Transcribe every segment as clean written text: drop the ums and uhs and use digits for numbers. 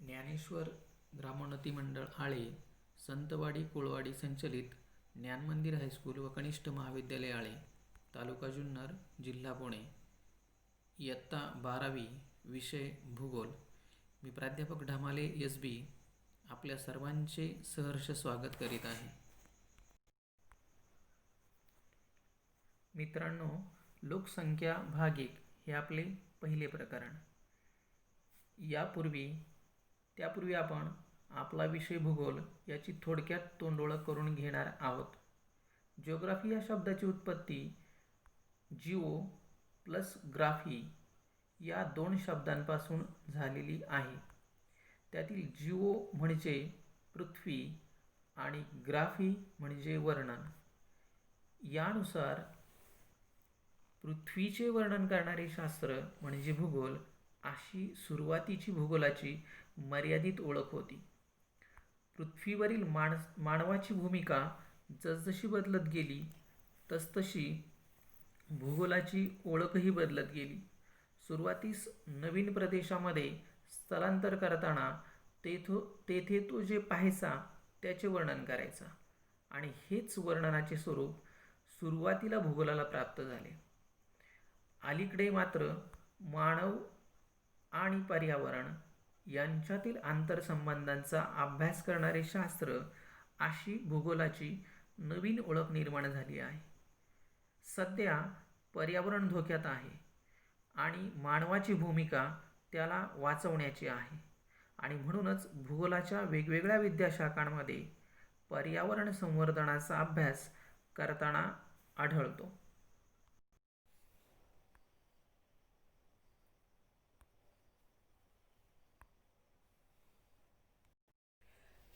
ज्ञानेश्वर ग्रामोन्नती मंडळ आळे, संतवाडी कुळवाडी संचलित ज्ञानमंदिर हायस्कूल व कनिष्ठ महाविद्यालय आळे, तालुका जुन्नर, जिल्हा पुणे. इयत्ता 12वी, विषय भूगोल. मी प्राध्यापक ढमाले SB आपल्या सर्वांचे सहर्ष स्वागत करीत आहे. मित्रांनो, लोकसंख्या भाग 1 हे आपले पहिले प्रकरण. त्यापूर्वी आपण आपला विषय भूगोल याची थोडक्यात तोंडओळख करून घेणार आहोत. जिओग्राफी या शब्दाची उत्पत्ती जिओ प्लस ग्राफी या दोन शब्दांपासून झालेली आहे. त्यातील जिओ म्हणजे पृथ्वी आणि ग्राफी म्हणजे वर्णन. यानुसार पृथ्वीचे वर्णन करणारे शास्त्र म्हणजे भूगोल अशी सुरुवातीची भूगोलाची मर्यादित ओळख होती. पृथ्वीवरील मानवाची भूमिका जसजशी बदलत गेली तसतशी भूगोलाची ओळखही बदलत गेली. सुरुवातीस नवीन प्रदेशामध्ये स्थलांतर करताना तेथे तो जे पाहायचा त्याचे वर्णन करायचा आणि हेच वर्णनाचे स्वरूप सुरुवातीला भूगोलाला प्राप्त झाले. अलीकडे मात्र मानव आणि पर्यावरण यांच्यातील आंतरसंबंधांचा अभ्यास करणारे शास्त्र अशी भूगोलाची नवीन ओळख निर्माण झाली आहे. सध्या पर्यावरण धोक्यात आहे आणि मानवाची भूमिका त्याला वाचवण्याची आहे आणि म्हणूनच भूगोलाच्या वेगवेगळ्या विद्याशाखांमध्ये पर्यावरण संवर्धनाचा अभ्यास करताना आढळतो.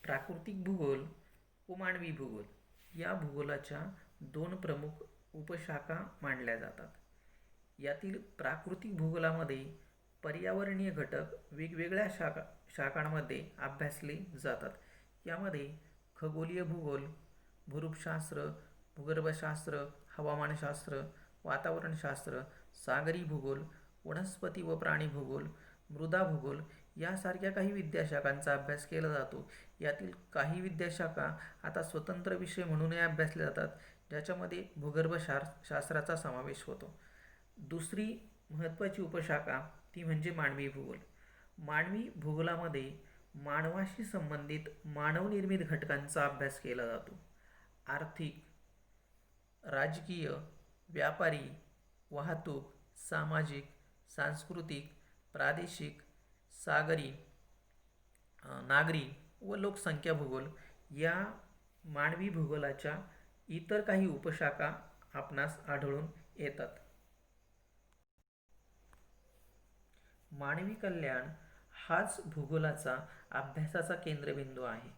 प्राकृतिक भूगोल व मानवी भूगोल या भूगोलाच्या दोन प्रमुख उपशाखा मानल्या जातात. यातील प्राकृतिक भूगोलामध्ये पर्यावरणीय घटक वेगवेगळ्या शाखांमध्ये अभ्यासले जातात. यामध्ये खगोलीय भूगोल, भूरूपशास्त्र, भूगर्भशास्त्र, हवामानशास्त्र, वातावरणशास्त्र, सागरी भूगोल, वनस्पती व प्राणी भूगोल, मृदा भूगोल यासारख्या काही विद्याशाखांचा अभ्यास केला जातो. यातील काही विद्याशाखा आता स्वतंत्र विषय म्हणूनही अभ्यासल्या जातात, ज्याच्यामध्ये भूगर्भशास्त्राचा समावेश होतो. दुसरी महत्त्वाची उपशाखा ती म्हणजे मानवी भूगोल. मानवी भूगोलामध्ये मानवाशी संबंधित मानवनिर्मित घटकांचा अभ्यास केला जातो. आर्थिक, राजकीय, व्यापारी, वाहतूक, सामाजिक, सांस्कृतिक, प्रादेशिक, सागरी, नागरी व लोकसंख्या भूगोल या मानवी भूगोलाच्या इतर काही उपशाखा आपणास आढळून येतात. मानवी कल्याण हाच भूगोलाचा अभ्यासाचा केंद्रबिंदू आहे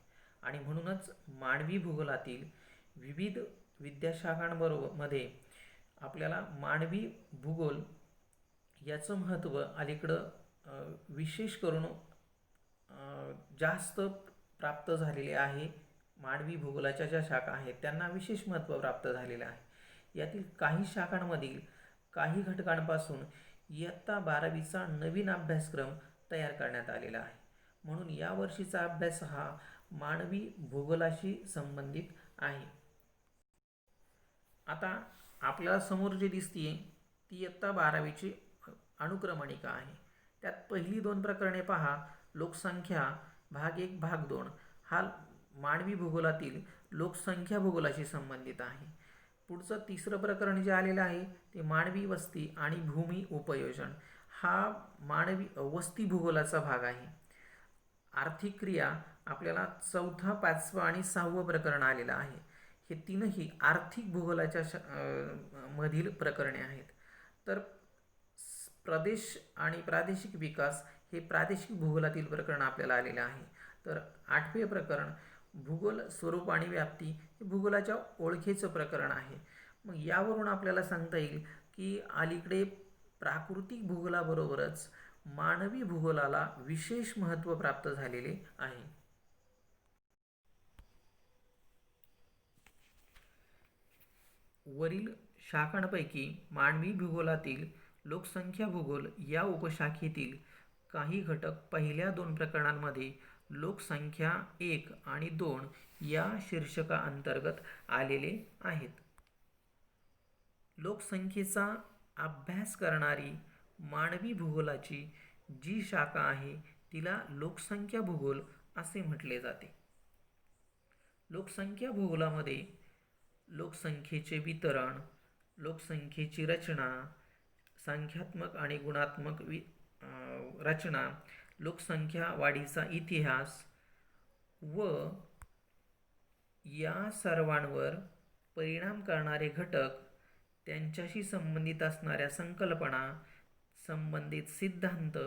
आणि म्हणूनच मानवी भूगोलातील विविध विद्याशाखांमध्ये आपल्याला मानवी भूगोल याचं महत्त्व अलीकडं विशेष करून जास्त प्राप्त झालेले आहे. मानवी भूगोलाच्या ज्या शाखा आहेत त्यांना विशेष महत्त्व प्राप्त झालेले आहे. यातील काही शाखांमधील काही घटकांपासून इयत्ता 12वीचा नवीन अभ्यासक्रम तयार करण्यात आलेला आहे. म्हणून यावर्षीचा अभ्यास हा मानवी भूगोलाशी संबंधित आहे. आता आपल्याला समोर जे दिसतीये ती इयत्ता 12वीची अनुक्रमणिका आहे. त्यात पहिली दोन प्रकरणे पहा. लोकसंख्या भाग 1 भाग 2 हा मानवी भूगोलातील लोकसंख्या भूगोलाशी संबंधित आहे. पुढचं तिसरं प्रकरण जे आलेलं आहे ते मानवी वस्ती आणि भूमी उपयोजन हा मानवी वस्ती भूगोलाचा भाग आहे. आर्थिक क्रिया आपल्याला 4, 5 आणि 6 प्रकरण आलेलं आहे. हे तीनही आर्थिक भूगोलाच्या मधील प्रकरणे आहेत. तर प्रदेश आणि प्रादेशिक विकास हे प्रादेशिक भूगोलातील प्रकरण आपल्याला आलेले आहे. तर 8वे प्रकरण भूगोल स्वरूप आणि व्याप्ती हे भूगोलाच्या ओळखीचं प्रकरण आहे. मग यावरून आपल्याला सांगता येईल की अलीकडे प्राकृतिक भूगोलाबरोबरच मानवी भूगोलाला विशेष महत्त्व प्राप्त झालेले आहे. वरील शाखांपैकी मानवी भूगोलातील लोकसंख्या भूगोल या उपशाखेतील काही घटक पहिल्या दोन प्रकरणांमध्ये लोकसंख्या 1 आणि 2 या शीर्षकाअंतर्गत आलेले आहेत. लोकसंख्येचा अभ्यास करणारी मानवी भूगोलाची जी शाखा आहे तिला लोकसंख्या भूगोल असे म्हटले जाते. लोकसंख्या भूगोलामध्ये लोकसंख्येचे वितरण, लोकसंख्येची रचना, संख्यात्मक आणि गुणात्मक रचना, लोकसंख्या वाढीचा इतिहास व या सर्वांवर परिणाम करणारे घटक, त्यांच्याशी संबंधित असणाऱ्या संकल्पना, संबंधित सिद्धांत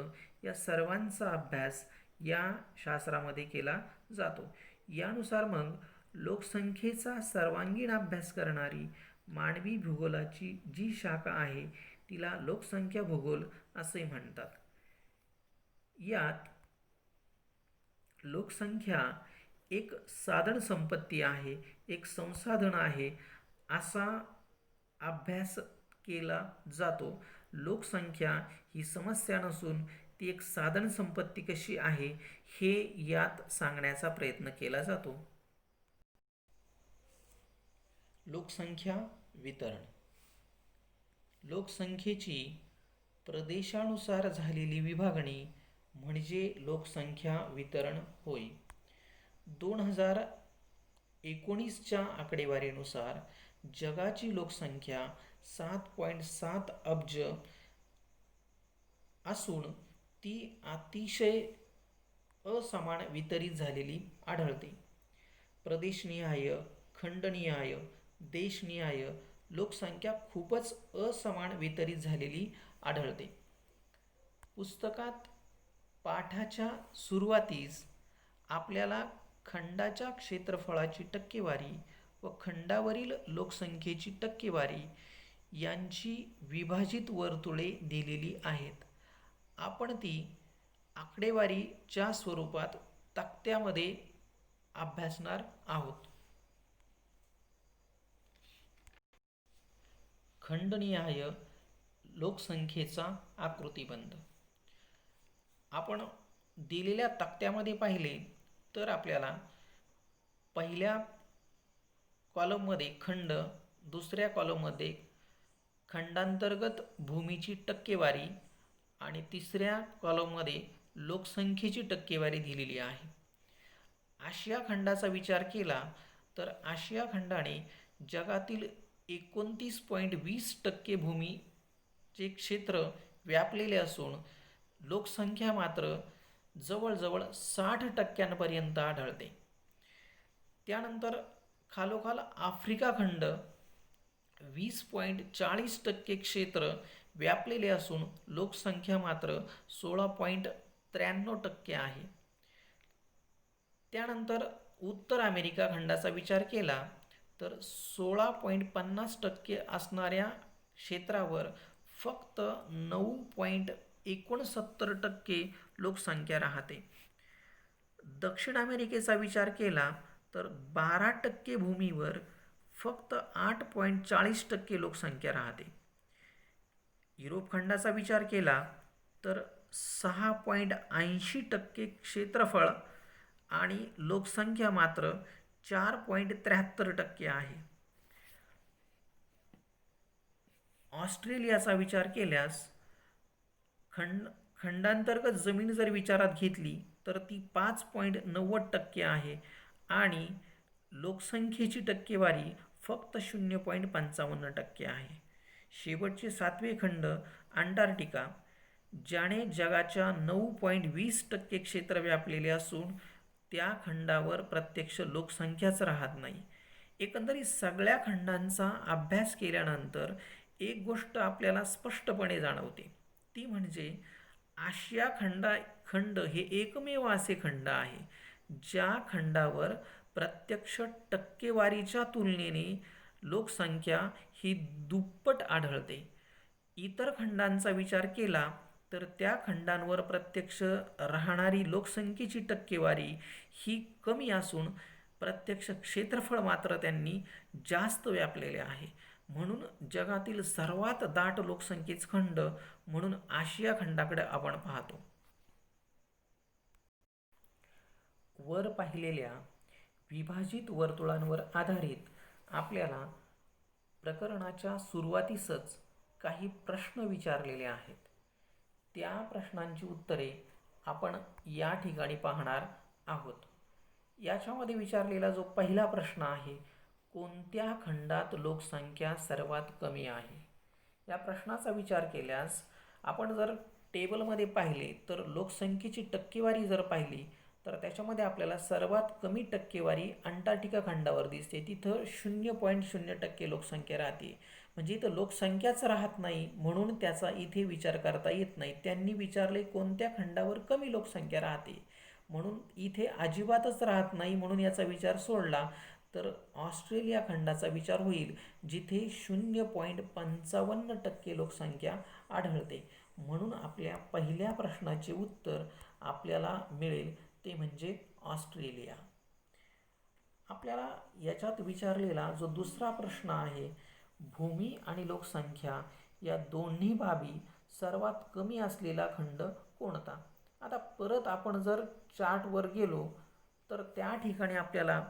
या सर्वांचा अभ्यास या शास्त्रामध्ये केला जातो. यानुसार मग लोकसंख्येचा सर्वांगीण अभ्यास करणारी मानवी भूगोलाची जी शाखा आहे तिला लोकसंख्या भूगोल असे म्हणतात. यात लोकसंख्या एक साधन संपत्ती आहे, एक संसाधन आहे असा अभ्यास केला जातो. लोकसंख्या ही समस्या नसून ती एक साधन संपत्ती कशी आहे हे यात सांगण्याचा प्रयत्न केला जातो. लोकसंख्या वितरण. लोकसंख्येची प्रदेशानुसार झालेली विभागणी म्हणजे लोकसंख्या वितरण होय. 2019च्या आकडेवारीनुसार जगाची लोकसंख्या 7.7 अब्ज असून ती अतिशय असमान वितरित झालेली आढळते. प्रदेशनिहाय, खंडनिहाय, देशनिहाय लोकसंख्या खूपच असमान वितरित झालेली आढळते. पुस्तकात पाठाच्या सुरुवातीस आपल्याला खंडाच्या क्षेत्रफळाची टक्केवारी व खंडावरील लोकसंख्येची टक्केवारी यांची विभाजित वर्तुळे दिलेली आहेत. आपण ती आकडेवारीच्या स्वरूपात तक्त्यामध्ये अभ्यासणार आहोत. खंडनिहाय लोकसंख्येचा आकृतिबंध. आपण दिलेल्या तक्त्यामध्ये पाहिले तर आपल्याला पहिल्या कॉलममध्ये खंड, दुसऱ्या कॉलममध्ये खंडांतर्गत भूमीची टक्केवारी आणि तिसऱ्या कॉलममध्ये लोकसंख्येची टक्केवारी दिलेली आहे. आशिया खंडाचा विचार केला तर आशिया खंडाने जगातील 29.20% भूमीचे क्षेत्र व्यापलेले असून लोकसंख्या मात्र जवळजवळ 60% आढळते. त्यानंतर खालोखाल आफ्रिका खंड 20.40% क्षेत्र व्यापलेले असून लोकसंख्या मात्र 16.93% आहे. त्यानंतर उत्तर अमेरिका खंडाचा विचार केला तर 16.50% असणाऱ्या क्षेत्रावर फक्त 9.69% लोकसंख्या राहते. दक्षिण अमेरिकेचा विचार केला तर 12% भूमीवर फक्त 8.40% लोकसंख्या राहते. युरोप खंडाचा विचार केला तर 6.80% क्षेत्रफळ आणि लोकसंख्या मात्र 4.73% आहे. ऑस्ट्रेलियाचा विचार केल्यास खंडांतर्गत जमीन जर विचारात घेतली तर ती 5.90% आहे आणि लोकसंख्येची टक्केवारी फक्त 0.55% आहे. शेवटचे 7वे खंड अंटार्क्टिका, ज्याने जगाच्या 9.20% क्षेत्र व्यापलेले असून त्या खंडावर प्रत्यक्ष लोकसंख्याच राहत नाही. एकंदरीत सगळ्या खंडांचा अभ्यास केल्यानंतर एक गोष्ट आपल्याला स्पष्टपणे जाणवते, ती म्हणजे आशिया खंड हे एकमेव असे खंड आहे ज्या खंडावर प्रत्यक्ष टक्केवारीच्या तुलनेने लोकसंख्या ही दुप्पट आढळते. इतर खंडांचा विचार केला तर त्या खंडांवर प्रत्यक्ष राहणारी लोकसंख्येची टक्केवारी ही कमी असून प्रत्यक्ष क्षेत्रफळ मात्र त्यांनी जास्त व्यापलेले आहे. म्हणून जगातील सर्वात दाट लोकसंख्येचा खंड म्हणून आशिया खंडाकडे आपण पाहतो. वर पाहिलेल्या विभाजित वर्तुळांवर आधारित आपल्याला प्रकरणाच्या सुरुवातीसच काही प्रश्न विचारलेले आहेत. त्या प्रश्नांची उत्तरे आपण या ठिकाणी पाहणार आहोत. याच्यामध्ये विचारलेला जो पहिला प्रश्न आहे, कोणत्या खंडात लोकसंख्या सर्वात कमी आहे? या प्रश्नाचा विचार केल्यास आपण जर टेबलमध्ये पाहिले तर लोकसंख्येची टक्केवारी जर पाहिली तर त्याच्यामध्ये आपल्याला सर्वात कमी टक्केवारी अंटार्क्टिका खंडावर दिसते. तिथं 0.0% लोकसंख्या राहते. म्हणजे इथं लोकसंख्याच राहत नाही म्हणून त्याचा इथे विचार करता येत नाही. त्यांनी विचारले कोणत्या खंडावर कमी लोकसंख्या राहते, म्हणून इथे अजिबातच राहत नाही म्हणून याचा विचार सोडला तर ऑस्ट्रेलिया खंडाचा विचार होईल, जिथे 0.55% लोकसंख्या आढळते. म्हणून आपल्या पहिल्या प्रश्नाचे उत्तर आपल्याला मिळेल ते म्हणजे ऑस्ट्रेलिया. आपल्याला याच्यात विचारलेला जो दुसरा प्रश्न आहे, भूमी आणि लोकसंख्या या दोन्ही बाबी सर्वात कमी असलेला खंड कोणता? आता परत आपण जर चार्टवर गेलो तर त्या ठिकाणी आपल्याला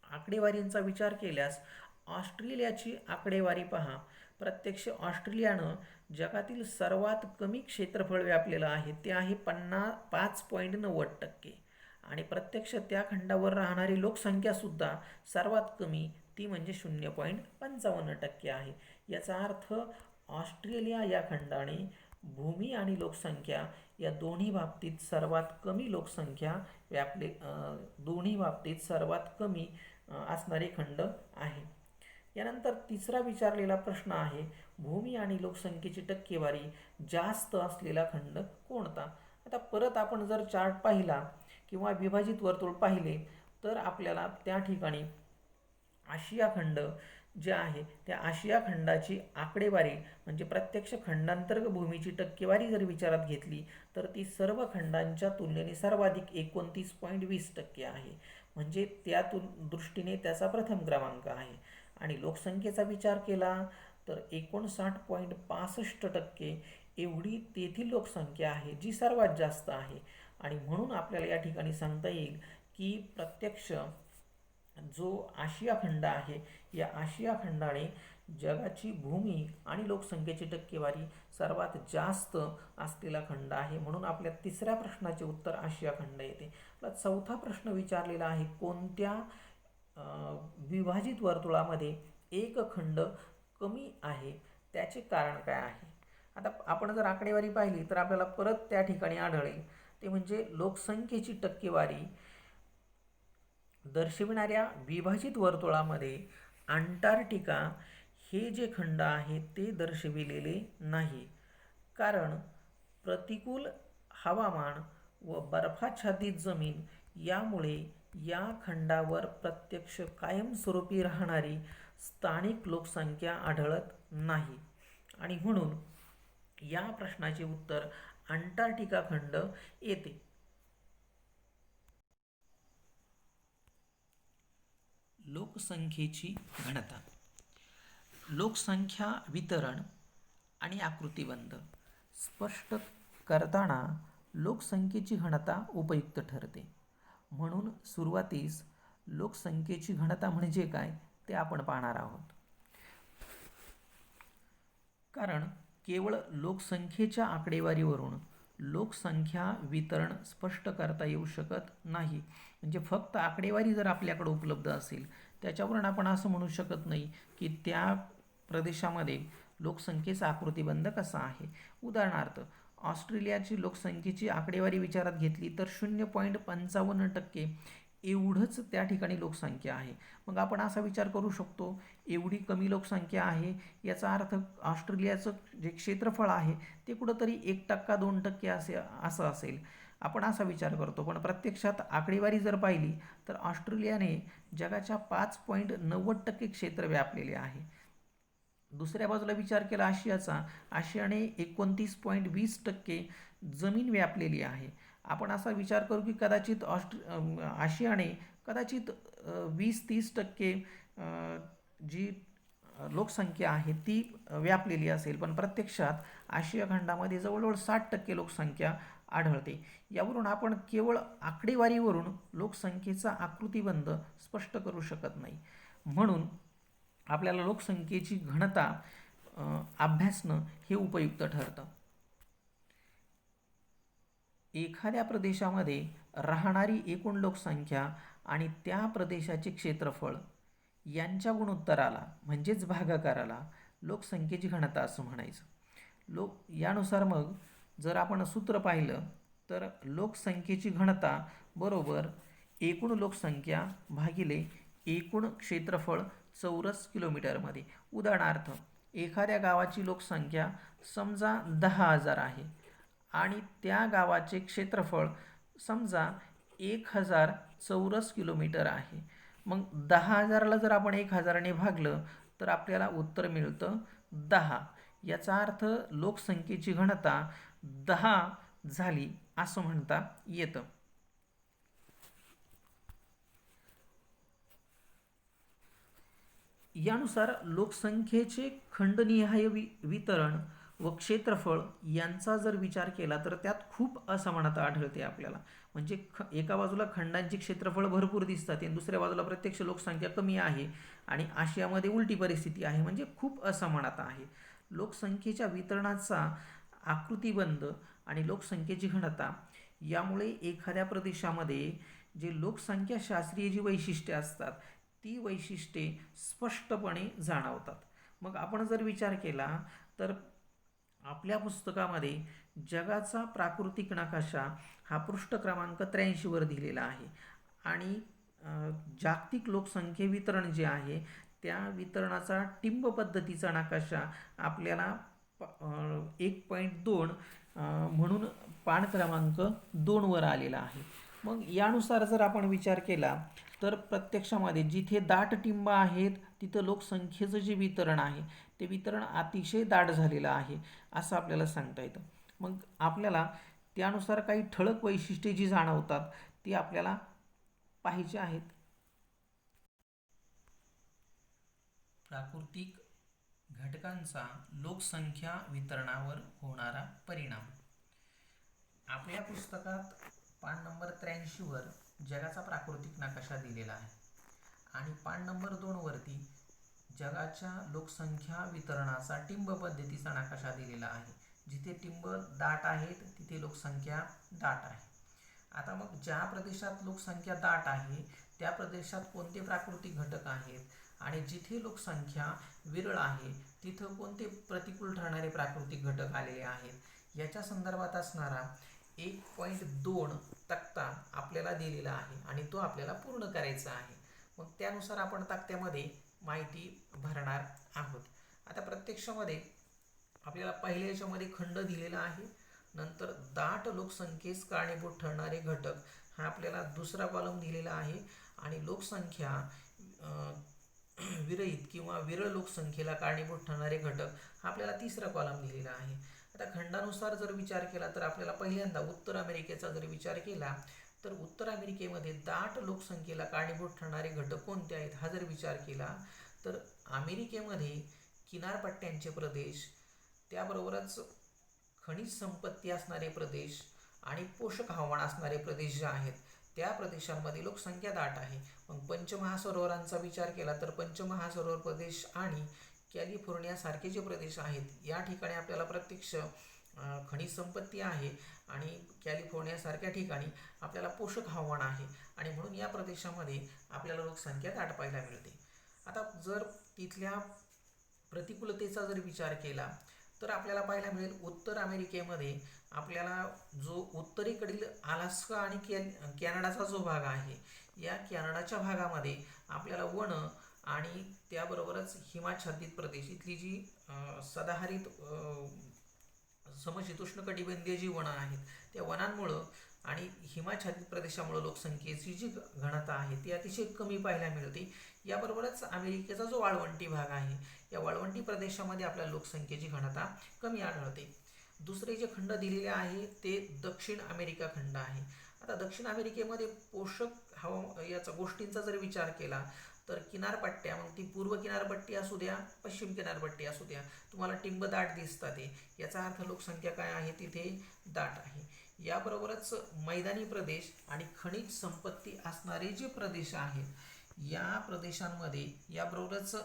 आकडेवारींचा विचार केल्यास ऑस्ट्रेलियाची आकडेवारी पहा. प्रत्यक्ष ऑस्ट्रेलियानं जगातील सर्वात कमी क्षेत्रफळ व्यापलेलं आहे, ते आहे 5.90%. आणि प्रत्यक्ष त्या खंडावर राहणारी लोकसंख्यासुद्धा सर्वात कमी, ती म्हणजे 0.55% आहे. याचा अर्थ ऑस्ट्रेलिया या खंडाने भूमी आणि लोकसंख्या या दोन्ही बाबतीत सर्वात कमी लोकसंख्या दोन्ही बाबतीत सर्वात कमी असणारे खंड आहे. यानंतर तिसरा विचारलेला प्रश्न आहे, भूमी आणि लोकसंख्येची टक्केवारी जास्त असलेला खंड कोणता? आता परत आपण जर चार्ट पाहिला किंवा विभाजित वर्तुळ पाहिले तर आपल्याला त्या ठिकाणी आशिया खंड जे आहे त्या आशिया खंडाची आकडेवारी म्हणजे प्रत्यक्ष खंडांतर्गत भूमीची टक्केवारी जर विचारात घेतली तर ती सर्व खंडांच्या तुलनेने सर्वाधिक 29.20% आहे. म्हणजे त्या दृष्टीने त्याचा प्रथम क्रमांक आहे. आणि लोकसंख्येचा विचार केला तर 59.65% एवढी तेथील लोकसंख्या आहे जी सर्वात जास्त आहे. आणि म्हणून आपल्याला या ठिकाणी सांगता येईल की प्रत्यक्ष जो आशिया खंड आहे या आशिया खंडाने जगाची भूमी आणि लोकसंख्येची टक्केवारी सर्वात जास्त असलेला खंड आहे. म्हणून आपल्या तिसऱ्या प्रश्नाचे उत्तर आशिया खंड येते. चौथा प्रश्न विचारलेला आहे, कोणत्या विभाजित वर्तुळामध्ये एक खंड कमी आहे, त्याचे कारण काय आहे? आता आपण जर आकडेवारी पाहिली तर आपल्याला परत त्या ठिकाणी आढळेल ते म्हणजे लोकसंख्येची टक्केवारी दर्शविणाऱ्या विभाजित वर्तुळामध्ये अंटार्क्टिका हे जे खंड आहे ते दर्शविलेले नाही. कारण प्रतिकूल हवामान व बर्फाच्छादित जमीन यामुळे या खंडावर प्रत्यक्ष कायमस्वरूपी राहणारी स्थानिक लोकसंख्या आढळत नाही. आणि म्हणून या प्रश्नाचे उत्तर अंटार्क्टिका खंड येते. लोकसंख्येची घनता, लोकसंख्या वितरण आणि आकृतिबंध स्पष्ट करताना लोकसंख्येची घनता उपयुक्त ठरते. म्हणून सुरुवातीस लोकसंख्येची घनता म्हणजे काय ते आपण पाहणार आहोत. कारण केवळ लोकसंख्येच्या आकडेवारीवरून लोकसंख्या वितरण स्पष्ट करता येऊ शकत नाही. म्हणजे फक्त आकडेवारी जर आपल्याकडे उपलब्ध असेल त्याच्यावरून आपण असं म्हणू शकत नाही की त्या प्रदेशामध्ये लोकसंख्येचा आकृतिबंध कसा आहे. उदाहरणार्थ ऑस्ट्रेलियाची लोकसंख्येची आकडेवारी विचारात घेतली तर 0.55% एवढंच त्या ठिकाणी लोकसंख्या आहे. मग आपण असा विचार करू शकतो एवढी कमी लोकसंख्या आहे याचा अर्थ ऑस्ट्रेलियाचं जे क्षेत्रफळ आहे ते कुठंतरी 1%-2% असं असेल, आपण असा विचार करतो. पण प्रत्यक्षात आकडेवारी जर पाहिली तर ऑस्ट्रेलियाने जगाच्या 5.90% क्षेत्र व्यापलेले आहे. दुसऱ्या बाजूला विचार केला आशियाचा, आशियाने 29.20% जमीन व्यापलेली आहे. आपण असा विचार करू की कदाचित आशियाने कदाचित 20-30% जी लोकसंख्या आहे ती व्यापलेली असेल, पण प्रत्यक्षात आशिया खंडामध्ये जवळजवळ 60% लोकसंख्या आढळते. यावरून आपण केवळ आकडेवारीवरून लोकसंख्येचा आकृतिबंध स्पष्ट करू शकत नाही. म्हणून आपल्याला लोकसंख्येची घनता अभ्यासणं हे उपयुक्त ठरतं. एखाद्या प्रदेशामध्ये राहणारी एकूण लोकसंख्या आणि त्या प्रदेशाचे क्षेत्रफळ यांच्या गुणोत्तराला म्हणजेच भागाकाराला लोकसंख्येची घनता असं म्हणायचं. यानुसार मग जर आपण सूत्र पाहिलं तर लोकसंख्येची घनता बरोबर एकूण लोकसंख्या भागिले एकूण क्षेत्रफळ चौरस किलोमीटरमध्ये. उदाहरणार्थ एखाद्या गावाची लोकसंख्या समजा 10,000 आहे आणि त्या गावाचे क्षेत्रफळ समजा 1,000 चौरस किलोमीटर आहे. मग 10,000ला जर आपण 1,000ने भागलं तर आपल्याला उत्तर मिळतं 10. याचा अर्थ लोकसंख्येची घनता 10 झाली असं म्हणता येतं. यानुसार लोकसंख्येचे खंडनिहाय वितरण व क्षेत्रफळ यांचा जर विचार केला तर त्यात खूप असमानता आढळते आपल्याला. म्हणजे एका बाजूला खंडांची क्षेत्रफळ भरपूर दिसतात आणि दुसऱ्या बाजूला प्रत्यक्ष लोकसंख्या कमी आहे आणि आशियामध्ये उलटी परिस्थिती आहे. म्हणजे खूप असमानता आहे. लोकसंख्येच्या वितरणाचा आकृतिबंध आणि लोकसंख्येची घनता यामुळे एखाद्या प्रदेशामध्ये जे लोकसंख्याशास्त्रीय जी वैशिष्ट्ये असतात ती वैशिष्ट्ये स्पष्टपणे जाणवतात. मग आपण जर विचार केला तर आपल्या पुस्तकामध्ये जगाचा प्राकृतिक नकाशा हा पृष्ठ क्रमांक 83 वर दिलेला आहे आणि जागतिक लोकसंख्ये वितरण जे आहे त्या वितरणाचा टिंब पद्धतीचा नकाशा आपल्याला 1.2 म्हणून पान क्रमांक 2 वर आलेला आहे. मग यानुसार जर आपण विचार केला तर प्रत्यक्षामध्ये जिथे दाट टिंब आहेत तिथं लोकसंख्येचं जे वितरण आहे ते वितरण अतिशय दाट झालेलं आहे असं आपल्याला सांगता येतं. मग आपल्याला त्यानुसार काही ठळक वैशिष्ट्ये जी जाणवतात ती आपल्याला पाहिजे आहेत. प्राकृतिक घटकांचा लोकसंख्या वितरणावर होणारा परिणाम. आपल्या पुस्तकात पान नंबर 83 वर जगाचा प्राकृतिक नकाशा दिलेला आहे आणि पान नंबर 2 वरती जगाच्या लोकसंख्या वितरणाचा टिंब पद्धतीचा नकाशा दिलेला आहे. जिथे टिंब दाट आहेत तिथे लोकसंख्या दाट आहे. आता मग ज्या प्रदेशात लोकसंख्या दाट आहे त्या प्रदेशात कोणते प्राकृतिक घटक आहेत आणि जिथे लोकसंख्या विरळ आहे तिथं कोणते प्रतिकूल ठरणारे प्राकृतिक घटक आलेले आहेत याच्या संदर्भात असणारा 1.2 तक्ता आपल्याला दिलेला आहे आणि तो आपल्याला पूर्ण करायचा आहे. मग त्यानुसार आपण तक्त्यामध्ये माहिती भरणार आहोत. आता प्रत्यक्षामध्ये आपल्याला पहिल्या याच्यामध्ये खंड दिलेला आहे, नंतर दाट लोकसंख्येस कारणीभूत ठरणारे घटक हा आपल्याला दुसरा कॉलम दिलेला आहे आणि लोकसंख्या विरहित किंवा विरळ लोकसंख्येला कारणीभूत ठरणारे घटक हा आपल्याला तिसरा कॉलम दिलेला आहे. आता खंडानुसार जर विचार केला तर आपल्याला पहिल्यांदा उत्तर अमेरिकेचा जर विचार केला तर उत्तर अमेरिकेमध्ये दाट लोकसंख्येला कारणीभूत ठरणारे घटक कोणते आहेत हा जर विचार केला तर अमेरिकेमध्ये किनारपट्ट्यांचे प्रदेश, त्याबरोबरच खनिज संपत्ती असणारे प्रदेश आणि पोषक हवामान असणारे प्रदेश जे आहेत त्या प्रदेशांमध्ये लोकसंख्या दाट आहे. मग पंचमहासरोवरांचा विचार केला तर पंचमहासरोवर प्रदेश आणि कॅलिफोर्नियासारखे जे प्रदेश आहेत या ठिकाणी आपल्याला प्रत्यक्ष खनिज संपत्ती आहे आणि कॅलिफोर्नियासारख्या ठिकाणी आपल्याला पोषक हवामान आहे आणि म्हणून या प्रदेशामध्ये आपल्याला लोकसंख्या दाट पाहायला मिळते. आता जर तिथल्या प्रतिकूलतेचा जर विचार केला तर आपल्याला पाहायला मिळेल उत्तर अमेरिकेमध्ये आपल्याला जो उत्तरेकडील अलास्का आणि कॅनडाचा जो भाग आहे या कॅनडाच्या भागामध्ये आपल्याला वन आणि त्याबरोबरच हिमाच्छादित प्रदेश इथली जी सदाहरित समशीतोष्ण कटिबंधीय जी वनं आहेत त्या वनांमुळं आणि हिमाच्छादित प्रदेशामुळे लोकसंख्येची जी घनता आहे ती अतिशय कमी पाहायला मिळते. याबरोबरच अमेरिकेचा जो वाळवंटी भाग आहे या वाळवंटी प्रदेशामध्ये आपल्याला लोकसंख्येची घनता कमी आढळते. दुसरे जे खंड दिलेले आहे ते दक्षिण अमेरिका खंड आहे. आता दक्षिण अमेरिकेमध्ये पोषक याचा गोष्टींचा जर विचार केला तर किनारपट्ट्या, मग ती पूर्व किनारपट्टी असू द्या, पश्चिम किनारपट्टी असू द्या, तुम्हाला टिंब दाट दिसतात आहे. याचा अर्थ लोकसंख्या काय आहे, तिथे दाट आहे. याबरोबरच मैदानी प्रदेश आणि खनिज संपत्ती असणारे जे प्रदेश आहेत, या प्रदेशांमध्ये याबरोबरच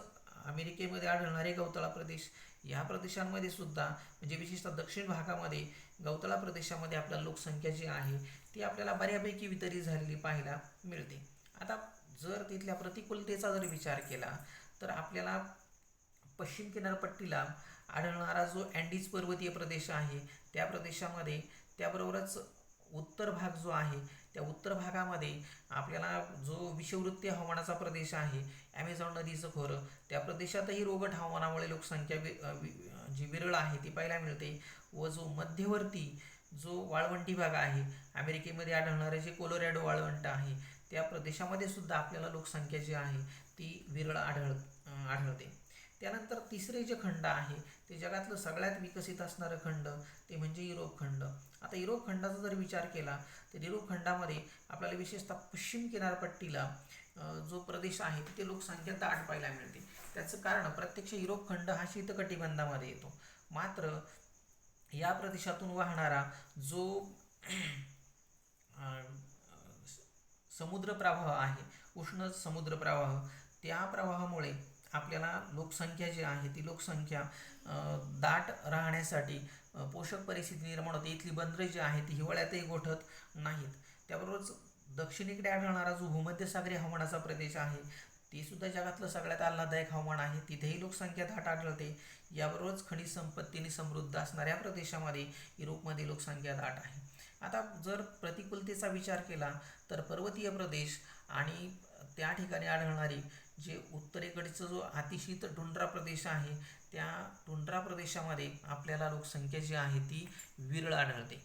अमेरिकेमध्ये आढळणारे गवताळा प्रदेश, या प्रदेशांमध्ये सुद्धा म्हणजे विशेषतः दक्षिण भागामध्ये गवताळा प्रदेशामध्ये आपल्याला लोकसंख्या जी आहे ती आपल्याला बऱ्यापैकी वितरित झालेली पाहायला मिळते. आता जर तिथल्या प्रतिकूलतेचा जर विचार केला तर आपल्याला पश्चिम किनारपट्टीला आढळणारा जो अँडीज पर्वतीय प्रदेश आहे त्या प्रदेशामध्ये, त्याबरोबरच उत्तर भाग जो आहे त्या उत्तर भागामध्ये आपल्याला जो विषुववृत्तीय हवामानाचा प्रदेश आहे, ॲमेझॉन नदीचं खोरं, त्या प्रदेशातही रोगट हवामानामुळे लोकसंख्या जी विरळ आहे ती पाहायला मिळते. व जो मध्यवर्ती जो वाळवंटी भाग आहे, अमेरिकेमध्ये आढळणारे जे कोलोरॅडो वाळवंट आहे, त्या प्रदेशामध्ये सुद्धा आपल्याला लोकसंख्या जी आहे ती विरळ आढळते. त्यानंतर तिसरे जे खंड आहे ते जगातलं सगळ्यात विकसित असणारं खंड ते म्हणजे युरोप खंड. आता युरोप खंडाचा जर विचार केला तर युरोप खंडामध्ये आपल्याला विशेषतः पश्चिम किनारपट्टीला जो प्रदेश आहे तिथे लोकसंख्या दाट पाहायला मिळते. त्याचं कारण प्रत्यक्ष युरोप खंड हा शीतकटिबंधामध्ये येतो. मात्र या प्रदेशातून वाहणारा जो समुद्र प्रवाह आहे, उष्ण समुद्र प्रवाह, त्या प्रवाहामुळे आपल्याला लोकसंख्या जी आहे ती लोकसंख्या दाट राहण्यासाठी पोषक परिस्थिती निर्माण होते. इथली बंदरे जी आहेत ती हिवाळ्यातही गोठत नाहीत. त्याबरोबरच दक्षिणेकडे आढळणारा जो भूमध्यसागरीय हवामानाचा प्रदेश आहे ते सुद्धा जगातलं सगळ्यात आल्हाददायक हवामान आहे. तिथेही लोकसंख्या दाट आढळते. याबरोबरच खनिज संपत्तीने समृद्ध असणाऱ्या प्रदेशामध्ये युरोपमध्ये लोकसंख्या दाट आहे. आता जर प्रतिकूलतेचा विचार केला तर पर्वतीय प्रदेश आणि त्या ठिकाणी आढळणारी जे उत्तरेकडचा जो अतिशीत टुंड्रा प्रदेश आहे, त्या टुंड्रा प्रदेशामध्ये आपल्याला लोकसंख्या जी आहे ती विरळ आढळते.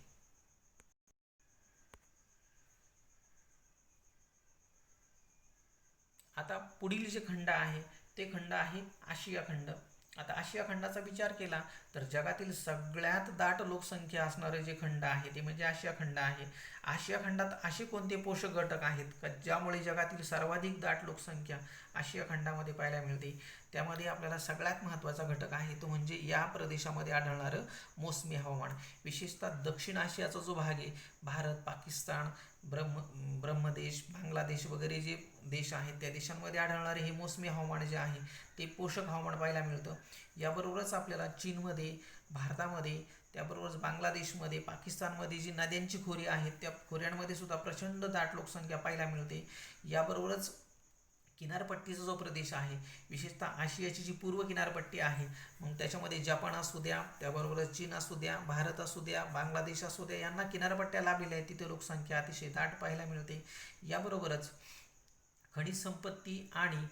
आता पुढील जे खंड आहे ते खंड आहे आशिया खंड. आता आशिया खंडाचा विचार केला तर जगातील सगळ्यात दाट लोकसंख्या असणारे जे खंड आहे ते म्हणजे आशिया खंड आहे. आशिया खंडात असे कोणते पोषक घटक आहेत का ज्यामुळे जगातील सर्वाधिक दाट लोकसंख्या आशिया खंडामध्ये पाहायला मिळते? त्यामध्ये आपल्याला सगळ्यात महत्त्वाचा घटक आहे तो म्हणजे या प्रदेशामध्ये आढळणारं मोसमी हवामान. विशेषतः दक्षिण आशियाचा जो भाग आहे, भारत, पाकिस्तान, ब्रह्मदेश, बांगलादेश वगैरे जे देश आहेत त्या देशांमध्ये आढळणारे हे मोसमी हवामान जे आहे ते पोषक हवामान पाहायला मिळतं. याबरोबरच आपल्याला चीनमध्ये, भारतामध्ये, त्याबरोबरच बांगलादेशमध्ये, पाकिस्तानमध्ये जी नद्यांची खोरी आहेत त्या खोऱ्यांमध्ये सुद्धा प्रचंड दाट लोकसंख्या पाहायला मिळते. याबरोबरच किनारपट्टीचा जो प्रदेश आहे, विशेषतः आशियाची जी पूर्व किनारपट्टी आहे, मग त्याच्यामध्ये जपान असू द्या, त्याबरोबरच चीन असू द्या, भारत असू द्या, बांगलादेश असू द्या, यांना किनारपट्ट्या लाभलेल्या आहेत, तिथे लोकसंख्या अतिशय दाट पाहायला मिळते. याबरोबरच खनिज संपत्ती आणि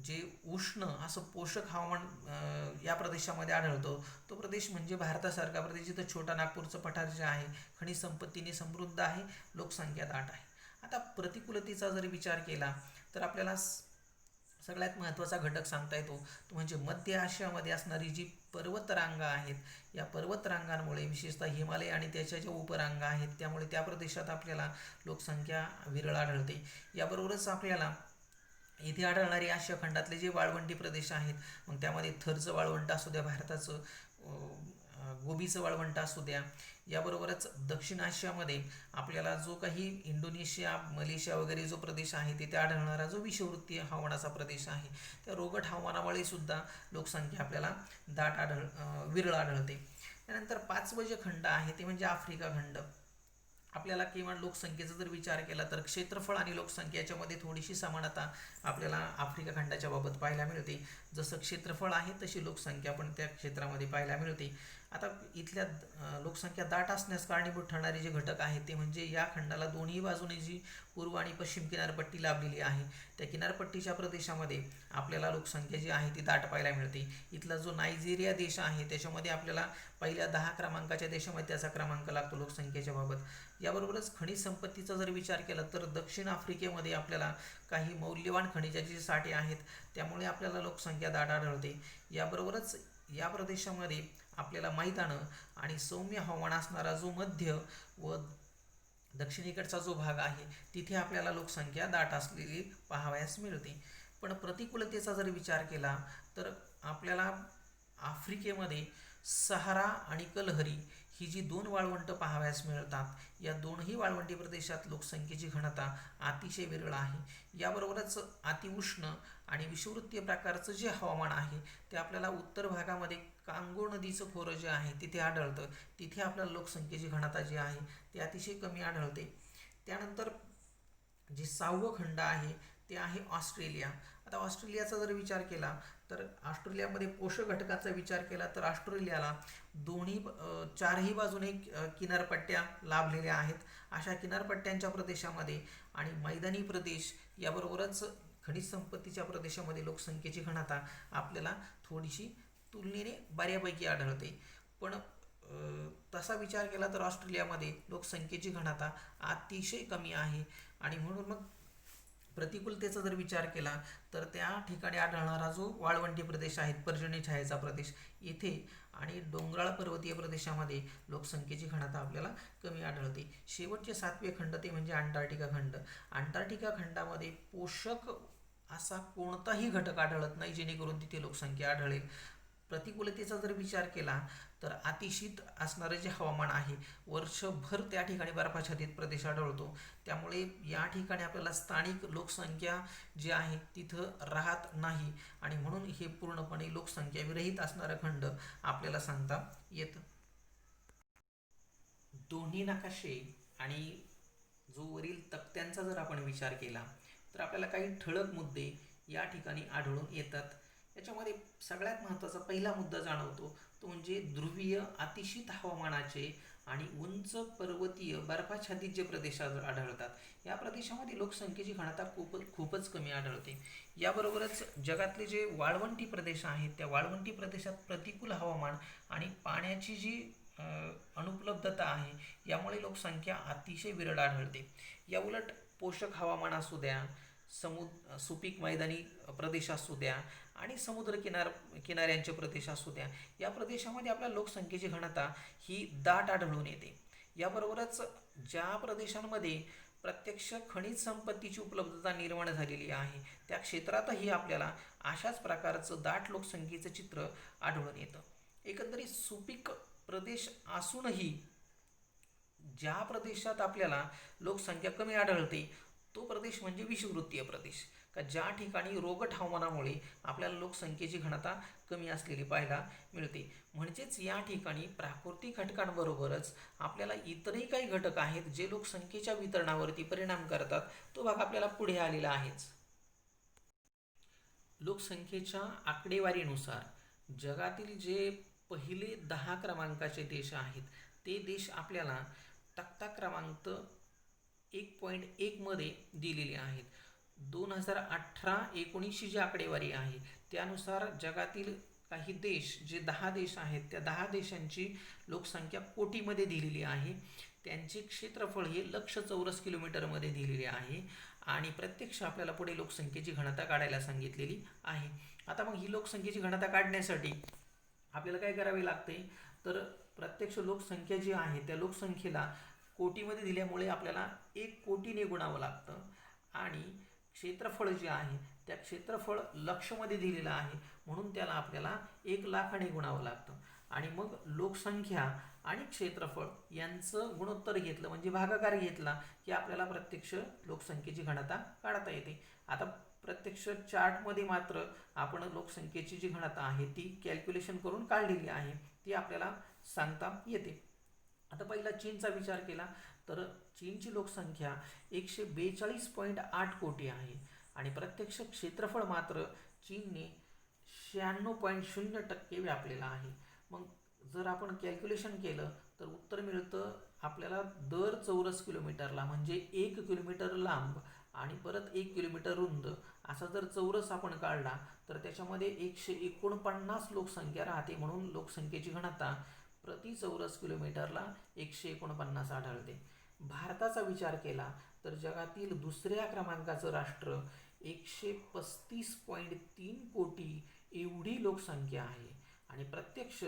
जे उष्ण असं पोषक हवामान या प्रदेशामध्ये आढळतो तो प्रदेश म्हणजे भारतासारखा प्रदेश, जिथं छोटा नागपूरचं पठार जे आहे खनिज संपत्तीने समृद्ध आहे, लोकसंख्या दाट आहे. आता प्रतिकूलतेचा जर विचार केला तर आपल्याला सगळ्यात महत्त्वाचा घटक सांगता येतो तो म्हणजे मध्य आशियामध्ये असणारी जी पर्वतरांगा आहेत, या पर्वतरांगांमुळे विशेषतः हिमालय आणि त्याच्या ज्या उपरांगा आहेत त्यामुळे त्या प्रदेशात आपल्याला लोकसंख्या विरळ आढळते. याबरोबरच आपल्याला इथे आढळणारे आशिया खंडातले जे वाळवंटी प्रदेश आहेत, मग त्यामध्ये थरचं वाळवंट असू द्या, भारताचं गोबीचं वाळवंट असू द्या, याबरोबरच दक्षिण आशियामध्ये आपल्याला जो काही इंडोनेशिया, मलेशिया वगैरे जो प्रदेश आहे तिथे आढळणारा जो विषुववृत्तीय हवामानाचा प्रदेश आहे, त्या रोगट हवामानामुळे सुद्धा लोकसंख्या आपल्याला विरळ आढळते. त्यानंतर पाचवं जे खंड आहे ते म्हणजे आफ्रिका खंड. आपल्याला किमान लोकसंख्येचा जर विचार केला तर क्षेत्रफळ आणि लोकसंख्या याच्यामध्ये थोडीशी समानता आपल्याला आफ्रिका खंडाच्या बाबत पाहायला मिळते. जसं क्षेत्रफळ आहे तशी लोकसंख्या पण त्या क्षेत्रामध्ये पाहायला मिळते. आता इथल्या लोकसंख्या दाट असण्यास कारणीभूत ठरणारे जे घटक आहेत ते म्हणजे या खंडाला दोन्ही बाजूने जी पूर्व आणि पश्चिम किनारपट्टी लाभलेली आहे त्या किनारपट्टीच्या प्रदेशामध्ये आपल्याला लोकसंख्या जी आहे ती दाट पाहायला मिळते. इथला जो नायजेरिया देश आहे त्याच्यामध्ये आपल्याला पहिल्या 10 क्रमांकाच्या देशामध्ये त्याचा क्रमांक लागतो लोकसंख्येच्या बाबत. याबरोबरच खनिज संपत्तीचा जर विचार केला तर दक्षिण आफ्रिकेमध्ये आपल्याला काही मौल्यवान खनिजाचे साठे आहेत त्यामुळे आपल्याला लोकसंख्या दाट आढळते. याबरोबरच या प्रदेशामध्ये आपल्याला मैदानं आणि सौम्य हवामान असणारा जो मध्य व दक्षिणेकडचा जो भाग आहे तिथे आपल्याला लोकसंख्या दाट असलेली पाहावयास मिळते. पण प्रतिकूलतेचा जर विचार केला तर आपल्याला आफ्रिकेमध्ये सहारा आणि कलहरी ही जी दोन वाळवंट पाहावयास मिळतात, या दोनही वाळवंटी प्रदेशात लोकसंख्येची घनता अतिशय विरळ आहे. याबरोबरच अतिउष्ण आणि विषुववृत्तीय प्रकारचं जे हवामान आहे ते आपल्याला उत्तर भागामध्ये कांगो नदीचं खोरं जे आहे तिथे आढळतं. तिथे आपल्याला लोकसंख्येची घनता जी आहे ती अतिशय कमी आढळते. त्यानंतर जे 6वं खंड आहे ते आहे ऑस्ट्रेलिया. आता ऑस्ट्रेलियाचा जर विचार केला तर ऑस्ट्रेलियामध्ये पोषक घटकाचा विचार केला तर ऑस्ट्रेलियाला चारही बाजूने किनारपट्ट्या लाभलेल्या आहेत. अशा किनारपट्ट्यांच्या प्रदेशामध्ये आणि मैदानी प्रदेश याबरोबरच खनिज संपत्तीच्या प्रदेशामध्ये लोकसंख्येची घनता आपल्याला थोडीशी तुलनेने बऱ्यापैकी आढळते. पण तसा विचार केला तर ऑस्ट्रेलियामध्ये लोकसंख्येची घनता अतिशय कमी आहे. आणि म्हणून मग प्रतिकूलतेचा जर विचार केला तर त्या ठिकाणी आढळणारा जो वाळवंटी प्रदेश आहे, पर्जन्य छायेचा प्रदेश, येथे आणि डोंगराळ पर्वतीय प्रदेशामध्ये लोकसंख्येची घनता आपल्याला कमी आढळते. शेवटचे 7वे खंड ते म्हणजे अंटार्क्टिका खंड. अंटार्क्टिका खंडामध्ये पोषक असा कोणताही घटक आढळत नाही जेणेकरून तिथे लोकसंख्या आढळेल. प्रतिकूलतेचा जर विचार केला तर अतिशीत असणारे जे हवामान आहे, वर्षभर त्या ठिकाणी बर्फाच्छादित प्रदेश आढळतो. त्यामुळे या ठिकाणी आपल्याला स्थानिक लोकसंख्या जी आहे तिथं राहत नाही आणि म्हणून हे पूर्णपणे लोकसंख्या विरहित असणारं खंड आपल्याला सांगता येतं. दोन्ही नकाशे आणि जो वरील तक्त्यांचा जर आपण विचार केला तर आपल्याला काही ठळक मुद्दे या ठिकाणी आढळून येतात. याच्यामध्ये सगळ्यात महत्त्वाचा पहिला मुद्दा जाणवतो तो म्हणजे ध्रुवीय अतिशीत हवामानाचे आणि उंच पर्वतीय बर्फाच्छादित जे प्रदेश आढळतात या प्रदेशामध्ये लोकसंख्येची घनता खूपच कमी आढळते. याबरोबरच जगातले जे वाळवंटी प्रदेश आहेत त्या वाळवंटी प्रदेशात प्रतिकूल हवामान आणि पाण्याची जी अनुपलब्धता आहे यामुळे लोकसंख्या अतिशय विरळ आढळते. या उलट पोषक हवामान असू द्या, सुपीक मैदानी प्रदेश असू द्या आणि किनाऱ्यांचे प्रदेश असू द्या, या प्रदेशामध्ये आपल्या लोकसंख्येची घनता ही दाट आढळून येते. याबरोबरच ज्या प्रदेशांमध्ये प्रत्यक्ष खनिज संपत्तीची उपलब्धता निर्माण झालेली आहे त्या क्षेत्रातही आपल्याला अशाच प्रकारचं दाट लोकसंख्येचं चित्र आढळून येतं. एकंदरीत सुपीक प्रदेश असूनही ज्या प्रदेशात आपल्याला लोकसंख्या कमी आढळते तो प्रदेश म्हणजे विषुववृत्तीय प्रदेश, का ज्या ठिकाणी रोगट हवामानामुळे आपल्याला लोकसंख्येची घनता कमी असलेली पाहायला मिळते. म्हणजेच या ठिकाणी प्राकृतिक घटकांबरोबरच आपल्याला इतरही काही घटक आहेत जे लोकसंख्येच्या वितरणावरती परिणाम करतात. तो भाग आपल्याला पुढे आलेला आहेच. लोकसंख्येच्या आकडेवारीनुसार जगातील जे पहिले 10 क्रमांकाचे देश आहेत ते देश आपल्याला तक्ता क्रमांक 1.1 मध्ये दिलेले आहेत. 2018-19 जी आकडेवारी आहे त्यानुसार जगातील काही देश जे 10 देश आहेत त्या 10 देशांची लोकसंख्या कोटीमध्ये दिलेली आहे. त्यांचे क्षेत्रफळ हे लक्ष चौरस किलोमीटरमध्ये दिलेले आहे आणि प्रत्यक्ष आपल्याला पुढे लोकसंख्येची घनता काढायला सांगितलेली आहे. आता मग ही लोकसंख्येची घनता काढण्यासाठी आपल्याला काय करावे लागते तर प्रत्यक्ष लोकसंख्या जी आहे त्या लोकसंख्येला कोटीमध्ये दिल्यामुळे आपल्याला 1 कोटीने गुणावं लागतं आणि क्षेत्रफळ जे आहे त्या क्षेत्रफळ लक्षमध्ये दिलेलं आहे म्हणून त्याला आपल्याला 1 लाखाने गुणावं लागतं आणि मग लोकसंख्या आणि क्षेत्रफळ यांचं गुणोत्तर घेतलं म्हणजे भागाकार घेतला की आपल्याला प्रत्यक्ष लोकसंख्येची घनता काढता येते. आता प्रत्यक्ष चार्टमध्ये मात्र आपण लोकसंख्येची जी घनता आहे ती कॅल्क्युलेशन करून काढलेली आहे, ती आपल्याला सांगता येते. आता पहिला चीनचा विचार केला तर चीनची लोकसंख्या 142.8 कोटी आहे आणि प्रत्यक्ष क्षेत्रफळ मात्र चीनने 96.0% व्यापलेलं आहे. मग जर आपण कॅल्क्युलेशन केलं तर उत्तर मिळतं आपल्याला दर चौरस किलोमीटरला म्हणजे 1 किलोमीटर लांब आणि परत 1 किलोमीटर रुंद असा जर चौरस आपण काढला तर त्याच्यामध्ये 149 लोकसंख्या राहते. म्हणून लोकसंख्येची घनता प्रति चौरस किलोमीटरला 149 आढळते. भारताचा विचार केला तर जगातील दुसऱ्या क्रमांकाचं राष्ट्र 135.3 कोटी एवढी लोकसंख्या आहे आणि प्रत्यक्ष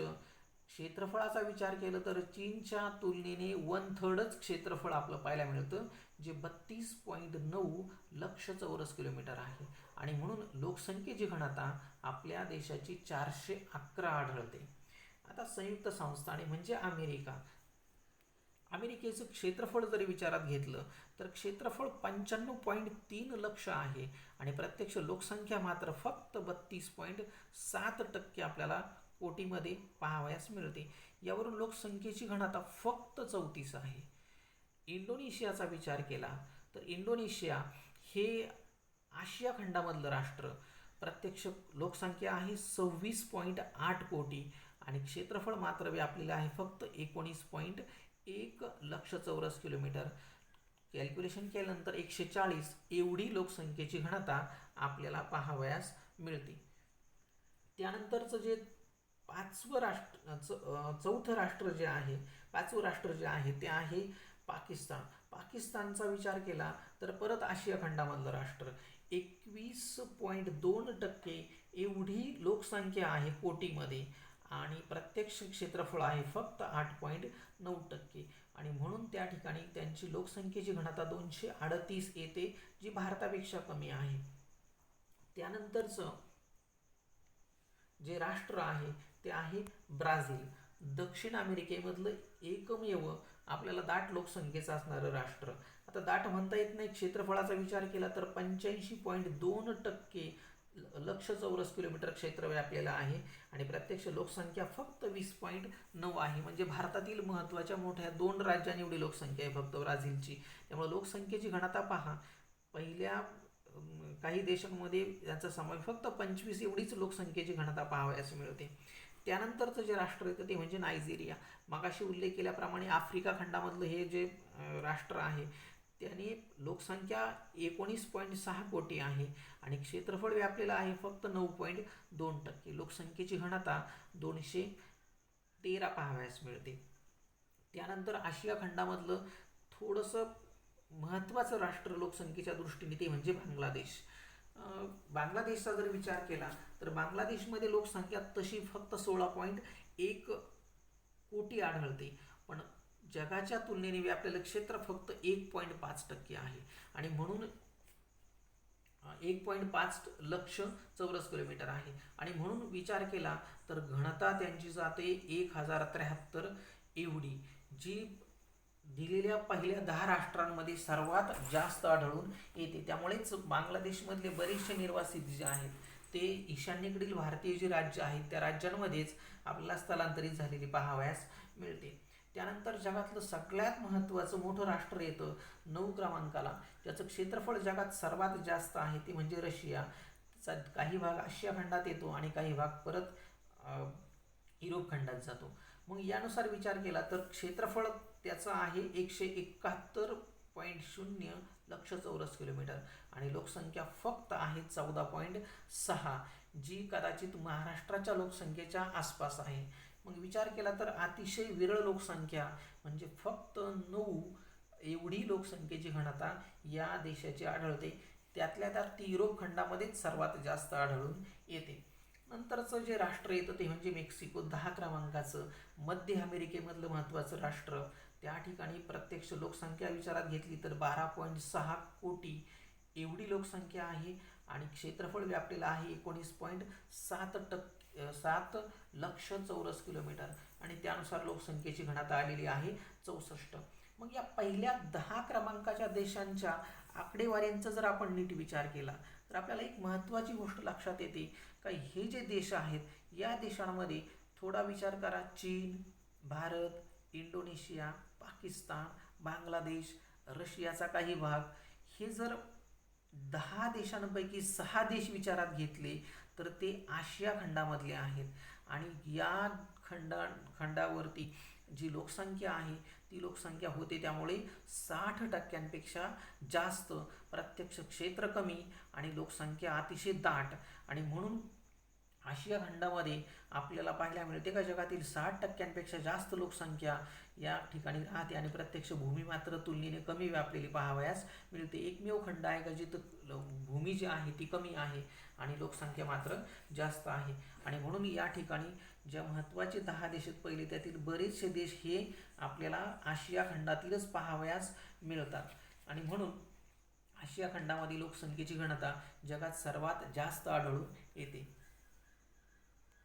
क्षेत्रफळाचा विचार केला तर चीनच्या तुलनेने 1/3च क्षेत्रफळ आपलं पाहायला मिळतं, जे 32.9 लक्ष चौरस किलोमीटर आहे. आणि म्हणून लोकसंख्येची घनता आपल्या देशाची 411 आढळते. आता संयुक्त संस्थाने म्हणजे अमेरिकेचं क्षेत्रफळ जरी विचारात घेतलं तर क्षेत्रफळ 95.3 लक्ष आहे आणि प्रत्यक्ष लोकसंख्या मात्र फक्त 32.7% आपल्याला कोटीमध्ये पाहावयास मिळते. यावरून लोकसंख्येची घनता फक्त 34 आहे. इंडोनेशियाचा विचार केला तर इंडोनेशिया हे आशिया खंडामधलं राष्ट्र. प्रत्यक्ष लोकसंख्या आहे 26.8 कोटी आणि क्षेत्रफळ मात्र व्यापलेलं आहे फक्त 19.1 लक्ष चौरस किलोमीटर. कॅल्क्युलेशन केल्यानंतर 140 एवढी लोकसंख्येची घनता आपल्याला पाहावयास मिळते. त्यानंतरचं जे चौथं राष्ट्र जे आहे, पाचवं राष्ट्र जे आहे ते आहे पाकिस्तान. पाकिस्तानचा विचार केला तर परत आशिया खंडामधलं राष्ट्र. 21.2% एवढी लोकसंख्या आहे कोटीमध्ये आणि प्रत्यक्ष क्षेत्रफळ आहे फक्त 8.9% आणि म्हणून त्या ठिकाणी त्यांची लोकसंख्येची घनता 238 येते, जी भारतापेक्षा कमी आहे. त्यानंतरचं जे राष्ट्र आहे ते आहे ब्राझील. दक्षिण अमेरिकेमधलं एकमेव आपल्याला दाट लोकसंख्येचं असणारं राष्ट्र. आता दाट म्हणता येत नाही, क्षेत्रफळाचा विचार केला तर 85.2% लक्ष चौरस किलोमीटर क्षेत्र व्यापलेलं आहे आणि प्रत्यक्ष लोकसंख्या फक्त 20.9 आहे. म्हणजे भारतातील महत्त्वाच्या मोठ्या 2 राज्यांनी एवढी लोकसंख्या आहे फक्त ब्राझीलची. त्यामुळे लोकसंख्येची घनता पहा, पहिल्या काही देशांमध्ये याचा समावेश फक्त 25 एवढीच लोकसंख्येची घनता पाहावयास मिळते. त्यानंतरचं जे राष्ट्र येतं ते म्हणजे नायजेरिया. मगाशी उल्लेख केल्याप्रमाणे आफ्रिका खंडामधलं हे जे राष्ट्र आहे त्याने लोकसंख्या 19.6 कोटी आहे आणि क्षेत्रफळ व्यापलेलं आहे फक्त 9.2%. लोकसंख्येची घनता 213 पाहावयास मिळते. त्यानंतर आशिया खंडामधलं थोडंसं महत्त्वाचं राष्ट्र लोकसंख्येच्या दृष्टीने ते म्हणजे बांगलादेश. बांगलादेशचा जर विचार केला तर बांगलादेशमध्ये लोकसंख्या तशी फक्त 16.1 कोटी आढळते, पण जगाच्या तुलनेने व्यापलेलं क्षेत्र फक्त 1.5% आहे आणि म्हणून 1.5 लक्ष चौरस किलोमीटर आहे आणि म्हणून विचार केला तर घनता त्यांची जाते 1073 एवढी, जी दिलेल्या पहिल्या 10 राष्ट्रांमध्ये सर्वात जास्त आढळून येते. त्यामुळेच बांगलादेशमधले बरेचसे निर्वासित जे आहेत ते ईशान्येकडील भारतीय जी राज्य आहेत त्या राज्यांमध्येच आपल्याला स्थलांतरित झालेली पाहावयास मिळते. त्यानंतर जगातलं सगळ्यात महत्त्वाचं मोठं राष्ट्र येतं 9 क्रमांकाला, ज्याचं क्षेत्रफळ जगात सर्वात जास्त आहे ते म्हणजे रशिया. त्याचा काही भाग आशिया खंडात येतो आणि काही भाग परत युरोप खंडात जातो. मग यानुसार विचार केला तर क्षेत्रफळ त्याचं आहे 171.0 लक्ष चौरस किलोमीटर आणि लोकसंख्या फक्त आहे 14.6, जी कदाचित महाराष्ट्राच्या लोकसंख्येच्या आसपास आहे. मग विचार केला तर अतिशय विरळ लोकसंख्या म्हणजे फक्त 9 एवढी लोकसंख्येची घनता या देशाची आढळते. त्यातल्या त्यात ती युरोप खंडामध्येच सर्वात जास्त आढळून येते. नंतरचं जे राष्ट्र येतं ते म्हणजे मेक्सिको, 10 क्रमांकाचं मध्य अमेरिकेमधलं महत्त्वाचं राष्ट्र. त्या ठिकाणी प्रत्यक्ष लोकसंख्या विचारात घेतली तर 12.6 कोटी एवढी लोकसंख्या आहे आणि क्षेत्रफळ व्यापलेलं आहे 19.7 लक्ष चौरस किलोमीटर आणि त्यानुसार लोकसंख्येची घनता आलेली आहे 64. मग या पहिल्या 10 क्रमांकाच्या देशांच्या आकडेवारींचा जर आपण नीट विचार केला तर आपल्याला एक महत्त्वाची गोष्ट लक्षात येते का हे जे देश आहेत या देशांमध्ये थोडा विचार करा, चीन, भारत, इंडोनेशिया, पाकिस्तान, बांगलादेश, रशियाचा काही भाग, हे जर 10 देशांपैकी 6 देश विचारात घेतले तर ते आशिया खंडामधले आहेत आणि या खंडावरती जी लोकसंख्या आहे ती लोकसंख्या होते. त्यामुळे 60%पेक्षा जास्त, प्रत्यक्ष क्षेत्र कमी आणि लोकसंख्या अतिशय दाट आणि म्हणून आशिया खंडामध्ये आपल्याला पाहायला मिळते का जगातील 60% जास्त लोकसंख्या या ठिकाणी राहते आणि प्रत्यक्ष भूमी मात्र तुलनेने कमी व्यापलेली पाहावयास मिळते. एकमेव खंड आहे का जिथं भूमी जी आहे ती कमी आहे आणि लोकसंख्या मात्र जास्त आहे. आणि म्हणून या ठिकाणी ज्या महत्त्वाचे 10 देश आहेत पहिले त्यातील बरेचसे देश हे आपल्याला आशिया खंडातीलच पाहावयास मिळतात. आणि म्हणून आशिया खंडामध्ये लोकसंख्येची घनता जगात सर्वात जास्त आढळून येते.